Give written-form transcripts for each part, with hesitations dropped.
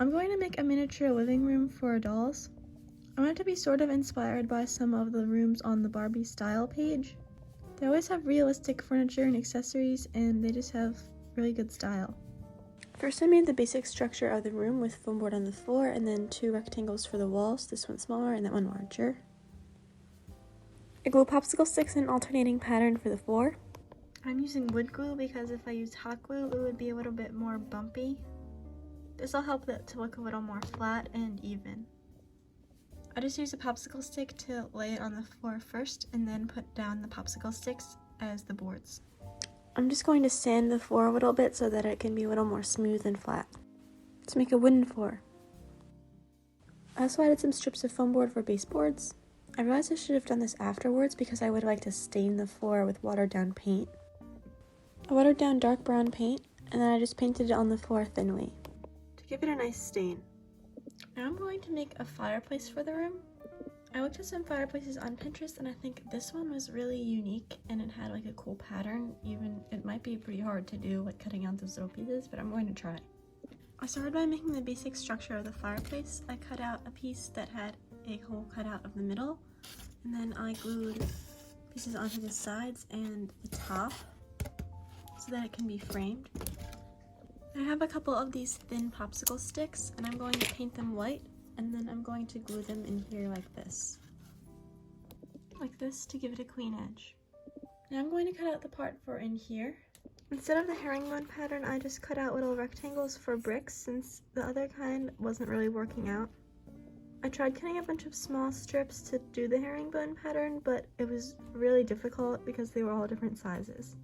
I'm going to make a miniature living room for dolls. I want it to be sort of inspired by some of the rooms on the Barbie style page. They always have realistic furniture and accessories, and they just have really good style. First I made the basic structure of the room with foam board on the floor and then 2 rectangles for the walls, this one smaller and that one larger. I glue popsicle sticks in an alternating pattern for the floor. I'm using wood glue because if I used hot glue it would be a little bit more bumpy. This will help it to look a little more flat and even. I just use a popsicle stick to lay it on the floor first and then put down the popsicle sticks as the boards. I'm just going to sand the floor a little bit so that it can be a little more smooth and flat. To make a wooden floor. I also added some strips of foam board for baseboards. I realized I should have done this afterwards because I would like to stain the floor with watered down paint. I watered down dark brown paint and then I just painted it on the floor thinly to give it a nice stain. Now I'm going to make a fireplace for the room. I looked at some fireplaces on Pinterest and I think this one was really unique and it had like a cool pattern. Even it might be pretty hard to do, like cutting out those little pieces, but I'm going to try. I started by making the basic structure of the fireplace. I cut out a piece that had a hole cut out of the middle, and then I glued pieces onto the sides and the top so that it can be framed. I have a couple of these thin popsicle sticks and I'm going to paint them white, and then I'm going to glue them in here like this to give it a clean edge. Now I'm going to cut out the part for in here. Instead of the herringbone pattern, I just cut out little rectangles for bricks since the other kind wasn't really working out. I tried cutting a bunch of small strips to do the herringbone pattern, but it was really difficult because they were all different sizes.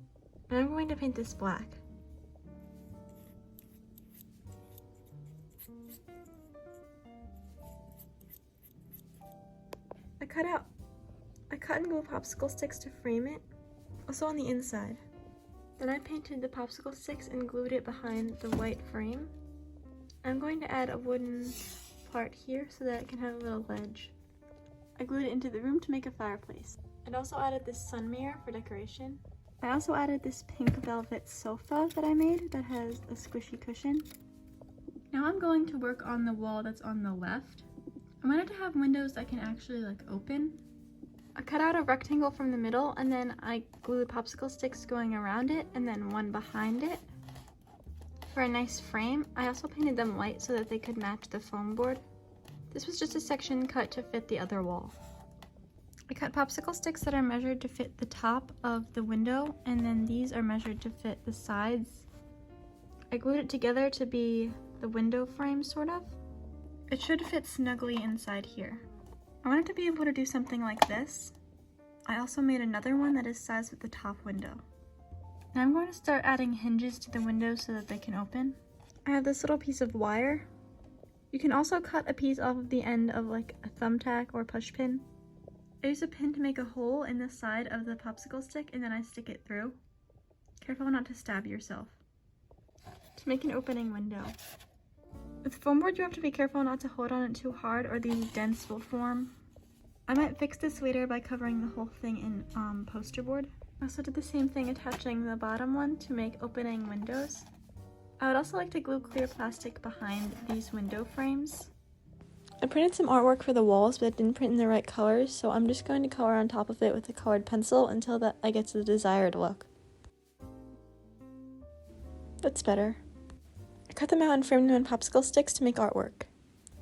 And I'm going to paint this black. I cut and glue popsicle sticks to frame it, also on the inside. Then I painted the popsicle sticks and glued it behind the white frame. I'm going to add a wooden part here so that it can have a little ledge. I glued it into the room to make a fireplace. I also added this sun mirror for decoration. I also added this pink velvet sofa that I made that has a squishy cushion. Now I'm going to work on the wall that's on the left. I wanted to have windows that can actually like open. I cut out a rectangle from the middle and then I glued popsicle sticks going around it and then one behind it. For a nice frame, I also painted them white so that they could match the foam board. This was just a section cut to fit the other wall. I cut popsicle sticks that are measured to fit the top of the window, and then these are measured to fit the sides. I glued it together to be the window frame, sort of. It should fit snugly inside here. I wanted to be able to do something like this. I also made another one that is sized with the top window. Now I'm going to start adding hinges to the windows so that they can open. I have this little piece of wire. You can also cut a piece off of the end of like a thumbtack or push pin. I use a pin to make a hole in the side of the popsicle stick and then I stick it through. Careful not to stab yourself. To make an opening window. With foam board, you have to be careful not to hold on it too hard or these dents will form. I might fix this later by covering the whole thing in poster board. I also did the same thing attaching the bottom one to make opening windows. I would also like to glue clear plastic behind these window frames. I printed some artwork for the walls, but it didn't print in the right colors, so I'm just going to color on top of it with a colored pencil until that I get to the desired look. That's better. I cut them out and framed them in popsicle sticks to make artwork.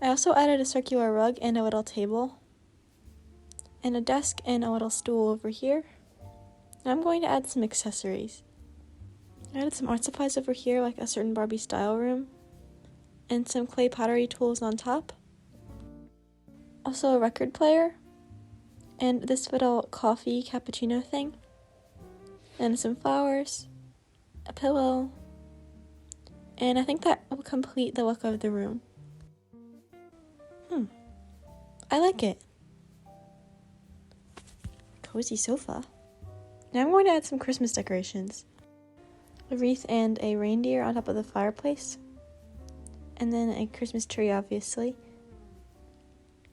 I also added a circular rug and a little table, and a desk and a little stool over here. Now I'm going to add some accessories. I added some art supplies over here, like a certain Barbie style room, and some clay pottery tools on top. Also a record player, and this little coffee cappuccino thing, and some flowers, a pillow, and I think that will complete the look of the room. I like it. Cozy sofa. Now I'm going to add some Christmas decorations. A wreath and a reindeer on top of the fireplace, and then a Christmas tree, obviously,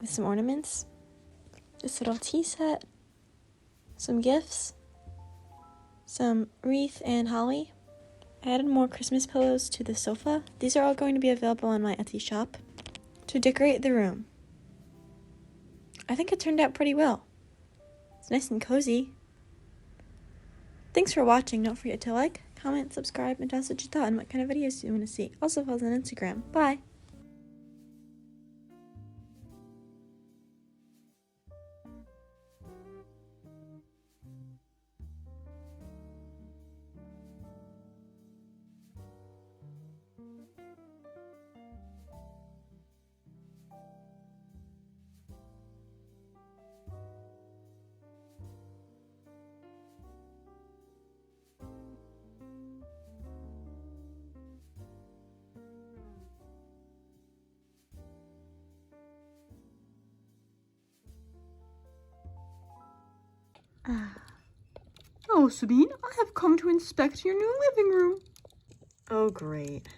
with some ornaments, this little tea set, some gifts, some wreath and holly, I added more Christmas pillows to the sofa. These are all going to be available on my Etsy shop to decorate the room. I think it turned out pretty well. It's nice and cozy. Thanks for watching. Don't forget to like, comment, subscribe, and tell us what you thought and what kind of videos you want to see. Also follow us on Instagram. Bye! Oh, Sabine, I have come to inspect your new living room. Oh, great.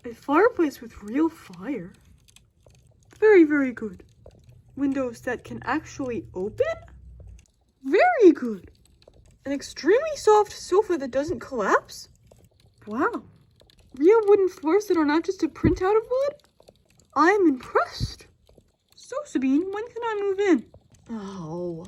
A fireplace with real fire. Very, very good. Windows that can actually open? Very good. An extremely soft sofa that doesn't collapse? Wow. Real wooden floors that are not just a printout of wood? I am impressed. So, Sabine, when can I move in? Oh.